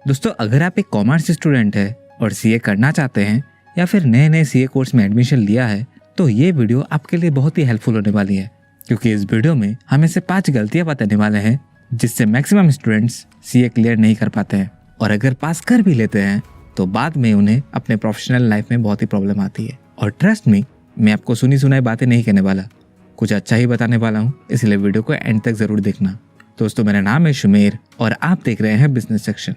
दोस्तों, अगर आप एक कॉमर्स स्टूडेंट है और सीए करना चाहते हैं या फिर नए नए सीए कोर्स में एडमिशन लिया है तो ये वीडियो आपके लिए बहुत ही हेल्पफुल होने वाली है, क्योंकि इस वीडियो में हम ऐसे 5 गलतियां बताने वाले हैं जिससे मैक्सिमम स्टूडेंट्स सीए क्लियर नहीं कर पाते हैं, और अगर पास कर भी लेते हैं तो बाद में उन्हें अपने प्रोफेशनल लाइफ में बहुत ही प्रॉब्लम आती है। और ट्रस्ट मी, मैं आपको सुनी सुनाई बातें नहीं कहने वाला, कुछ अच्छा ही बताने वाला हूँ, इसलिए वीडियो को एंड तक जरूर देखना। दोस्तों, मेरा नाम है शुमेर और आप देख रहे हैं बिजनेस सेक्शन।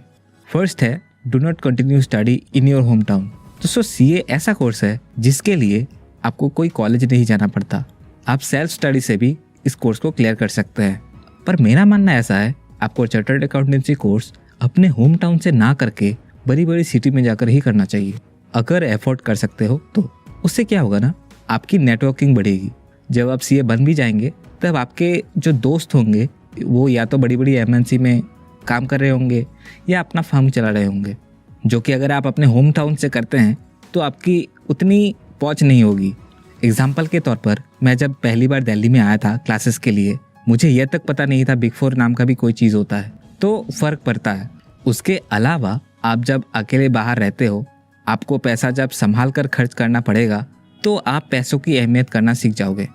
फर्स्ट है, do not continue study in your home town. दोस्तों, सीए ऐसा कोर्स है जिसके लिए आपको कोई कॉलेज नहीं जाना पड़ता, आप सेल्फ स्टडी से भी इस कोर्स को क्लियर कर सकते हैं। पर मेरा मानना ऐसा है, आपको चार्टर्ड अकाउंटेंसी कोर्स अपने होम टाउन से ना करके बड़ी बड़ी सिटी में जाकर ही करना चाहिए। अगर एफोर्ड कर सकते हो तो उससे क्या होगा ना, आपकी नेटवर्किंग बढ़ेगी। जब आप सीए बन भी जाएंगे तब आपके जो दोस्त होंगे वो या तो बड़ी बड़ी एमएनसी में काम कर रहे होंगे या अपना फर्म चला रहे होंगे, जो कि अगर आप अपने होम टाउन से करते हैं तो आपकी उतनी पहुंच नहीं होगी। एग्जाम्पल के तौर पर, मैं जब पहली बार दिल्ली में आया था क्लासेस के लिए, मुझे यह तक पता नहीं था बिग 4 नाम का भी कोई चीज़ होता है, तो फ़र्क पड़ता है। उसके अलावा आप जब अकेले बाहर रहते हो, आपको पैसा जब संभाल कर खर्च करना पड़ेगा तो आप पैसों की अहमियत करना सीख जाओगे,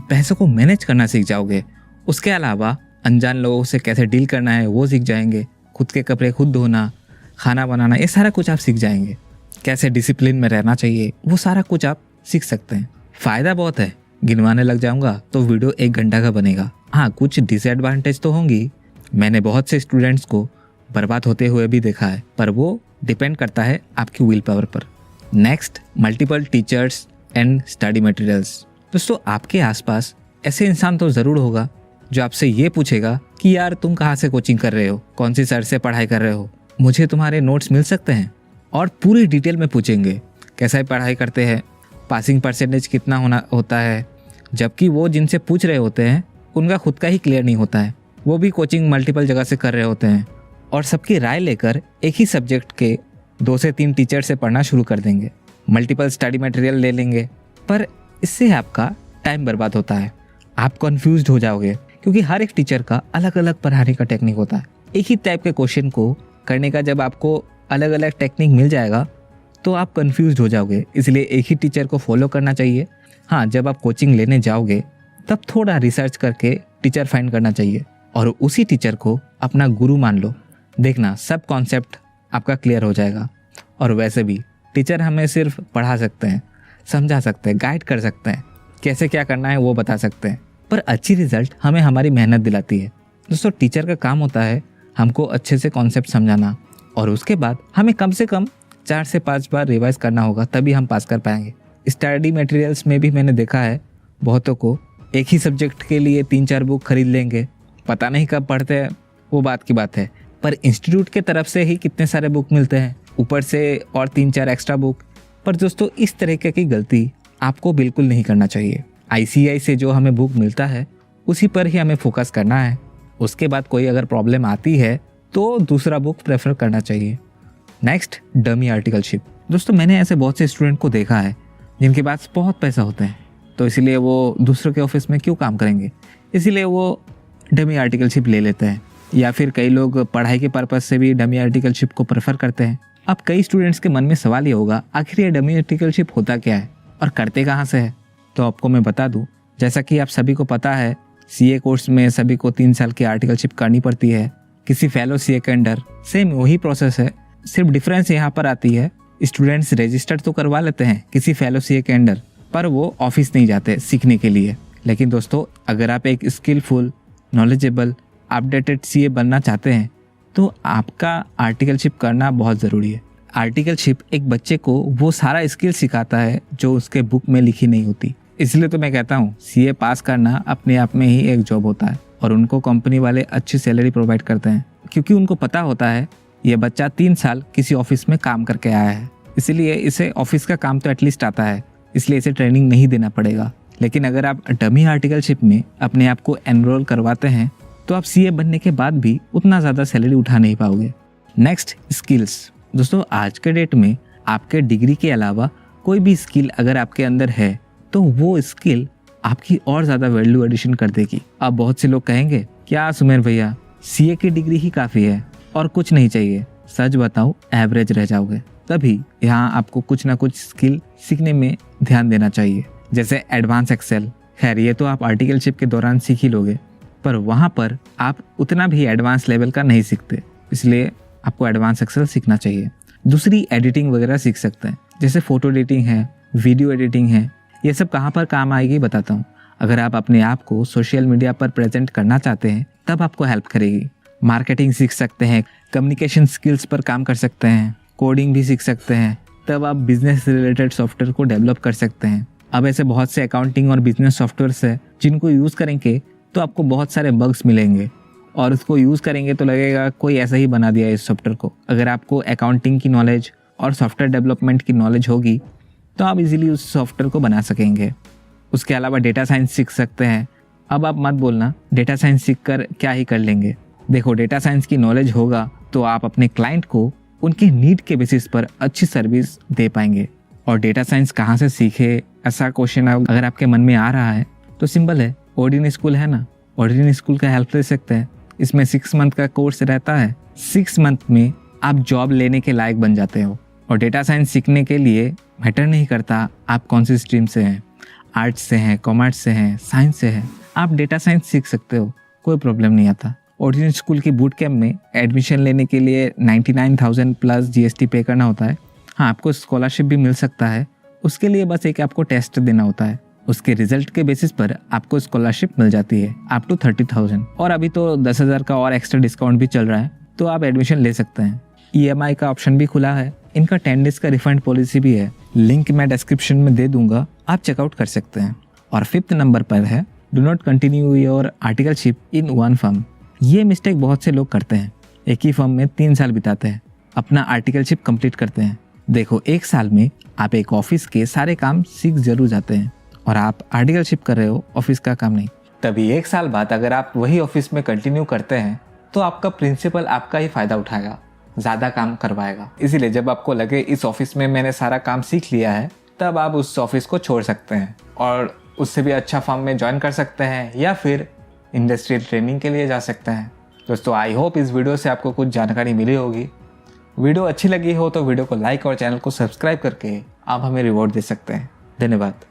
पैसों को मैनेज करना सीख जाओगे। उसके अलावा अनजान लोगों से कैसे डील करना है वो सीख जाएंगे, खुद के कपड़े खुद धोना, खाना बनाना, ये सारा कुछ आप सीख जाएंगे। कैसे डिसिप्लिन में रहना चाहिए वो सारा कुछ आप सीख सकते हैं। फ़ायदा बहुत है, गिनवाने लग जाऊंगा तो वीडियो 1 घंटा का बनेगा। हाँ, कुछ डिसएडवांटेज तो होंगी, मैंने बहुत से स्टूडेंट्स को बर्बाद होते हुए भी देखा है, पर वो डिपेंड करता है आपकी विल पावर पर। Next, multiple teachers and study materials. दोस्तों, आपके आसपास ऐसे इंसान तो ज़रूर होगा जो आपसे ये पूछेगा कि यार तुम कहाँ से कोचिंग कर रहे हो, कौन सी सर से पढ़ाई कर रहे हो, मुझे तुम्हारे नोट्स मिल सकते हैं, और पूरी डिटेल में पूछेंगे कैसा पढ़ाई करते हैं, पासिंग परसेंटेज कितना होता है। जबकि वो जिनसे पूछ रहे होते हैं उनका खुद का ही क्लियर नहीं होता है, वो भी कोचिंग मल्टीपल जगह से कर रहे होते हैं, और सबकी राय लेकर एक ही सब्जेक्ट के 2 से 3 टीचर से पढ़ना शुरू कर देंगे, मल्टीपल स्टडी मटेरियल ले लेंगे। पर इससे आपका टाइम बर्बाद होता है, आप कंफ्यूज्ड हो जाओगे, क्योंकि हर एक टीचर का अलग अलग पढ़ाने का टेक्निक होता है। एक ही टाइप के क्वेश्चन को करने का जब आपको अलग अलग टेक्निक मिल जाएगा तो आप कंफ्यूज्ड हो जाओगे, इसलिए एक ही टीचर को फॉलो करना चाहिए। हाँ, जब आप कोचिंग लेने जाओगे तब थोड़ा रिसर्च करके टीचर फाइंड करना चाहिए और उसी टीचर को अपना गुरु मान लो। देखना, सब कॉन्सेप्ट आपका क्लियर हो जाएगा। और वैसे भी टीचर हमें सिर्फ पढ़ा सकते हैं, समझा सकते हैं, गाइड कर सकते हैं, कैसे क्या करना है वो बता सकते हैं, पर अच्छी रिजल्ट हमें हमारी मेहनत दिलाती है। दोस्तों, टीचर का काम होता है हमको अच्छे से कॉन्सेप्ट समझाना, और उसके बाद हमें कम से कम 4 से 5 बार रिवाइज करना होगा, तभी हम पास कर पाएंगे। स्टडी मटेरियल्स में भी मैंने देखा है बहुतों को एक ही सब्जेक्ट के लिए 3-4 बुक खरीद लेंगे, पता नहीं कब पढ़ते हैं वो बात की बात है, पर इंस्टीट्यूट के तरफ से ही कितने सारे बुक मिलते हैं, ऊपर से और 3-4 एक्स्ट्रा बुक। पर दोस्तों, इस तरीके की गलती आपको बिल्कुल नहीं करना चाहिए। आईसीआई से जो हमें बुक मिलता है उसी पर ही हमें फोकस करना है। उसके बाद कोई अगर प्रॉब्लम आती है तो दूसरा बुक प्रेफर करना चाहिए। Next, dummy articleship. दोस्तों, मैंने ऐसे बहुत से स्टूडेंट को देखा है जिनके पास बहुत पैसा होता है, तो इसीलिए वो दूसरों के ऑफिस में क्यों काम करेंगे, इसीलिए वो डमी आर्टिकलशिप ले लेते हैं, या फिर कई लोग पढ़ाई के पर्पज़ से भी डमी आर्टिकलशिप को प्रेफर करते हैं। अब कई स्टूडेंट्स के मन में सवाल ये होगा, आखिर ये डमी आर्टिकलशिप होता क्या है और करते कहाँ से है? तो आपको मैं बता दूं, जैसा कि आप सभी को पता है, सीए कोर्स में सभी को 3 साल की आर्टिकलशिप करनी पड़ती है किसी फेलो सीए के अंडर। सेम वही प्रोसेस है, सिर्फ डिफरेंस यहाँ पर आती है, स्टूडेंट्स रजिस्टर तो करवा लेते हैं किसी फेलो सीए के अंडर, पर वो ऑफिस नहीं जाते सीखने के लिए। लेकिन दोस्तों, अगर आप एक स्किलफुल, नॉलेजेबल, अपडेटेड सीए बनना चाहते हैं तो आपका आर्टिकलशिप करना बहुत ज़रूरी है। आर्टिकलशिप एक बच्चे को वो सारा स्किल सिखाता है जो उसके बुक में लिखी नहीं होती। इसलिए तो मैं कहता हूँ सीए पास करना अपने आप में ही एक जॉब होता है, और उनको कंपनी वाले अच्छी सैलरी प्रोवाइड करते हैं, क्योंकि उनको पता होता है ये बच्चा 3 साल किसी ऑफिस में काम करके आया है, इसलिए इसे ऑफिस का काम तो एटलीस्ट आता है, इसलिए इसे ट्रेनिंग नहीं देना पड़ेगा। लेकिन अगर आप डमी आर्टिकलशिप में अपने आप को एनरोल करवाते हैं तो आप सीए बनने के बाद भी उतना ज़्यादा सैलरी उठा नहीं पाओगे। Next, skills. दोस्तों, आज के डेट में आपके डिग्री के अलावा कोई भी स्किल अगर आपके अंदर है तो वो स्किल आपकी और ज़्यादा वैल्यू एडिशन कर देगी। अब बहुत से लोग कहेंगे, क्या सुमेर भैया सीए की डिग्री ही काफ़ी है और कुछ नहीं चाहिए? सच बताऊं एवरेज रह जाओगे। तभी यहाँ आपको कुछ ना कुछ स्किल सीखने में ध्यान देना चाहिए, जैसे एडवांस एक्सेल। खैर ये तो आप आर्टिकलशिप के दौरान सीख ही लोगे, पर वहाँ पर आप उतना भी एडवांस लेवल का नहीं सीखते, इसलिए आपको एडवांस एक्सेल सीखना चाहिए। दूसरी एडिटिंग वगैरह सीख सकते हैं, जैसे फ़ोटो एडिटिंग है, वीडियो एडिटिंग है। ये सब कहाँ पर काम आएगी बताता हूँ। अगर आप अपने आप को सोशल मीडिया पर प्रेजेंट करना चाहते हैं तब आपको हेल्प करेगी। मार्केटिंग सीख सकते हैं, कम्युनिकेशन स्किल्स पर काम कर सकते हैं, कोडिंग भी सीख सकते हैं, तब आप बिजनेस रिलेटेड सॉफ्टवेयर को डेवलप कर सकते हैं। अब ऐसे बहुत से अकाउंटिंग और बिजनेस सॉफ्टवेयर्स है जिनको यूज़ करेंगे तो आपको बहुत सारे बग्स मिलेंगे और उसको यूज़ करेंगे तो लगेगा कोई ऐसा ही बना दिया इस सॉफ्टवेयर को। अगर आपको अकाउंटिंग की नॉलेज और सॉफ्टवेयर डेवलपमेंट की नॉलेज होगी तो आप इजीली उस सॉफ्टवेयर को बना सकेंगे। उसके अलावा डेटा साइंस सीख सकते हैं। अब आप मत बोलना डेटा साइंस सीख कर क्या ही कर लेंगे। देखो, डेटा साइंस की नॉलेज होगा तो आप अपने क्लाइंट को उनके नीड के बेसिस पर अच्छी सर्विस दे पाएंगे। और डेटा साइंस कहाँ से सीखे, ऐसा क्वेश्चन अगर आपके मन में आ रहा है तो सिंपल है, ओडिन स्कूल है ना, ओडिन स्कूल का हेल्प ले सकते हैं। इसमें 6 मंथ का कोर्स रहता है। 6 मंथ में आप जॉब लेने के लायक बन जाते हो। और डेटा साइंस सीखने के लिए मैटर नहीं करता आप कौन सी स्ट्रीम से हैं, आर्ट्स से हैं, कॉमर्स से हैं, साइंस से हैं, आप डेटा साइंस सीख सकते हो, कोई प्रॉब्लम नहीं आता। ओरिजिन स्कूल की बूट कैंप में एडमिशन लेने के लिए 99,000 प्लस GST पे करना होता है। हाँ, आपको स्कॉलरशिप भी मिल सकता है। उसके लिए बस एक आपको टेस्ट देना होता है, उसके रिजल्ट के बेसिस पर आपको स्कॉलरशिप मिल जाती है अप टू 30,000। और अभी तो 10,000 का और एक्स्ट्रा डिस्काउंट भी चल रहा है, तो आप एडमिशन ले सकते हैं। EMI का ऑप्शन भी खुला है। इनका 10 डेज का रिफंड पॉलिसी भी है, लिंक मैं डिस्क्रिप्शन में दे दूंगा, आप चेकआउट कर सकते हैं। और 5th नंबर पर है do not continue your articleship in one firm. ये मिस्टेक बहुत से लोग करते हैं, एक ही फर्म में 3 साल बिताते हैं, अपना आर्टिकलशिप कंप्लीट करते हैं। देखो, 1 साल में आप एक ऑफिस के सारे काम सीख जरूर जाते हैं और आप आर्टिकलशिप कर रहे हो, ऑफिस का काम नहीं। तभी 1 साल बाद अगर आप वही ऑफिस में कंटिन्यू करते हैं तो आपका प्रिंसिपल आपका ही फायदा उठाएगा, ज़्यादा काम करवाएगा। इसीलिए जब आपको लगे इस ऑफिस में मैंने सारा काम सीख लिया है, तब आप उस ऑफिस को छोड़ सकते हैं और उससे भी अच्छा फर्म में ज्वाइन कर सकते हैं या फिर इंडस्ट्रियल ट्रेनिंग के लिए जा सकते हैं। दोस्तों, आई होप इस वीडियो से आपको कुछ जानकारी मिली होगी। वीडियो अच्छी लगी हो तो वीडियो को लाइक और चैनल को सब्सक्राइब करके आप हमें रिवॉर्ड दे सकते हैं। धन्यवाद।